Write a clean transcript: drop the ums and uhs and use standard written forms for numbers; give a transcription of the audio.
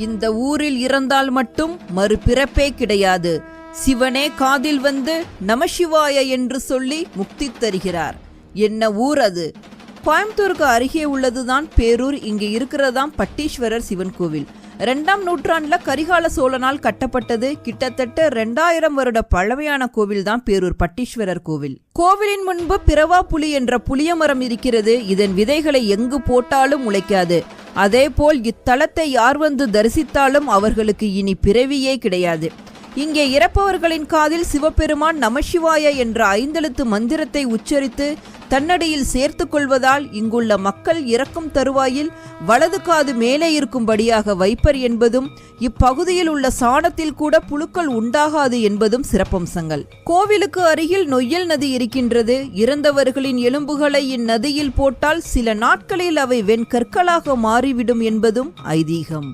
இந்த ஊரில் இறந்தால் மட்டும் மறுபிறப்பே கிடையாது. சிவனே காதில் வந்து நமசிவாய என்று சொல்லி முக்தி தருகிறார். என்ன ஊர் அது? கோயம்புத்தூருக்கு அருகே உள்ளதுதான் பேரூர். இங்கே இருக்கிறதாம் பட்டீஸ்வரர் சிவன் கோவில். 2ஆம் நூற்றாண்டுல கரிகால சோழனால் கட்டப்பட்டது. கிட்டத்தட்ட 2000 வருட பழமையான கோவில் தான் பேரூர் பட்டீஸ்வரர் கோவில். கோவிலின் முன்பு பிறவா புலி என்ற புளிய மரம் இருக்கிறது. இதன் விதைகளை எங்கு போட்டாலும் முளைக்காது. அதேபோல் இத்தலத்தை யார் வந்து தரிசித்தாலும் அவர்களுக்கு இனி பிறவியே கிடையாது. இங்கே இறப்பவர்களின் காதில் சிவபெருமான் நமசிவாய என்ற 5 எழுத்து மந்திரத்தை உச்சரித்து தன்னடியில் சேர்த்து கொள்வதால் இங்குள்ள மக்கள் இறக்கும் தருவாயில் வலது காது மேலே இருக்கும்படியாக வைப்பர் என்பதும், இப்பகுதியில் உள்ள சாணத்தில் கூட புழுக்கள் உண்டாகாது என்பதும் சிறப்பம்சங்கள். கோவிலுக்கு அருகில் நொய்யல் நதி இருக்கின்றது. இறந்தவர்களின் எலும்புகளை இந்நதியில் போட்டால் சில நாட்களில் அவை வெண்கற்களாக மாறிவிடும் என்பதும் ஐதீகம்.